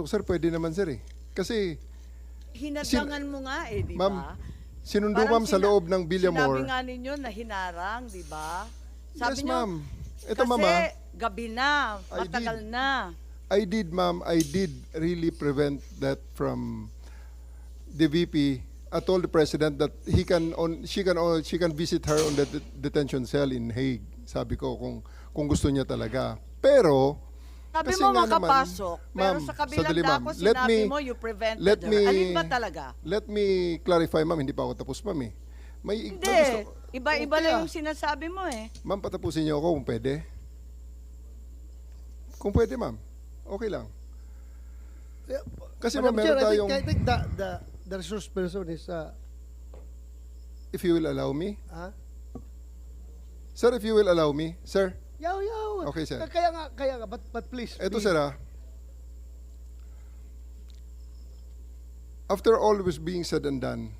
So, sir, pwede naman, sir, eh. Kasi, Hinadlangan mo nga eh, di ma'am, ba? sinundo, Parang ma'am, sa loob ng Sinabi Villamor. nga ninyo na hinarang, di ba? Yes, niyo, ma'am. Ito, kasi ma'am, ah, gabi na, I matagal did. na. I did, ma'am, I did really prevent that from the VP. I told the president that she can visit her on the detention cell in Hague. Sabi ko kung gusto niya talaga. Pero Sabi kasi mo nga naman, makapasok, pero ma'am, sa kabilang sandali, ma'am. dako sinabi mo you prevented let her. me- Alin ba talaga? Let me clarify, ma'am, hindi pa ako tapos, ma'am, eh. May Hindi, gusto- iba-iba Okay, lang ah. yung sinasabi mo eh. Ma'am, patapusin niyo ako kung pwede. Kung pwede, ma'am. Okay lang. Kasi, ma'am, Madam Chair, meron tayong, I think the resource person is, if you will allow me. ah? Sir, if you will allow me. Sir, Yaw. Okay, sir. Kaya nga, but please. eto, be- sir, ah. After all was being said and done,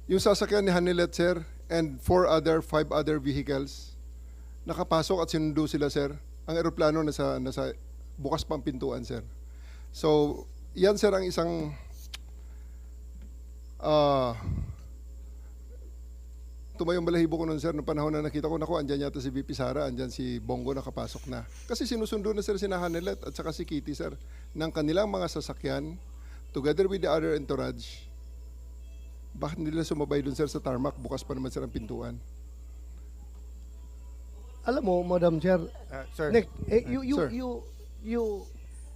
yung sasakyan ni Hanilet, sir, and 5 other vehicles, nakapasok at sinundo sila, sir. Ang eroplano nasa bukas pang pintuan, sir. So, yan, sir, ang isang tumayong balahibo ko nun, sir, noong panahon na nakita ko, naku, andyan yata si VP Sara, andyan si Bongo nakapasok na. Kasi sinusundo na, sir, si Hanilet at saka si Kitty, sir, ng kanilang mga sasakyan, together with the other entourage. Bakit nila sumabay dun, sir, sa tarmac? Bukas pa naman, sir, ang pintuan. Alam mo, Madam Chair, Sir. Nick, Sir.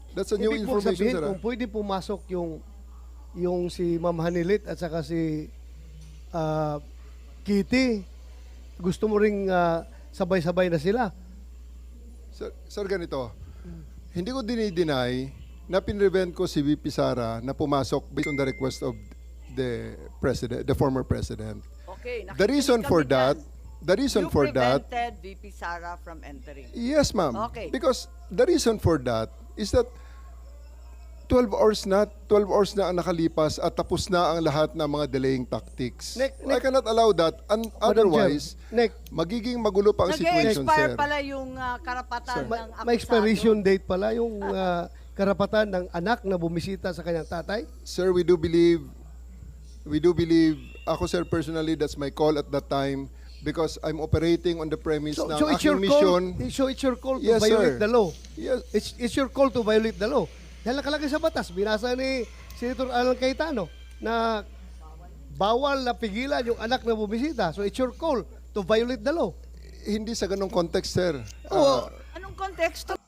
That's a new ibig mong information, sabihin sir. kung pwede pumasok yung si Ma'am Hanilit at saka si Kitty, gusto mo ring sabay-sabay na sila. Sir, ganito. Hindi ko dinideny na pinrevent ko si VP Sara na pumasok based on the request of the president, the former president. Okay, The reason for that, you prevented VP Sara from entering. yes, ma'am. Okay. Because the reason for that is that 12 hours na ang nakalipas at tapos na ang lahat ng mga delaying tactics. Nick, I cannot allow that. Otherwise, Nick, magiging magulo pa ang situation, Nag-expire sir. pala yung karapatan ng akusado. may expiration date pala yung karapatan ng anak na bumisita sa kanyang tatay. Sir, we do believe, ako, sir, personally, that's my call at that time because I'm operating on the premise na ang it's your aking call. mission. So it's your call to Yes, violate sir. the law. Yes, It's your call to violate the law. Dahil nakalagay sa batas, binasa ni Senator Alan Cayetano na bawal na pigilan yung anak na bumisita. So it's your call to violate the law. hindi sa ganong context, sir. Oo. Anong konteksto?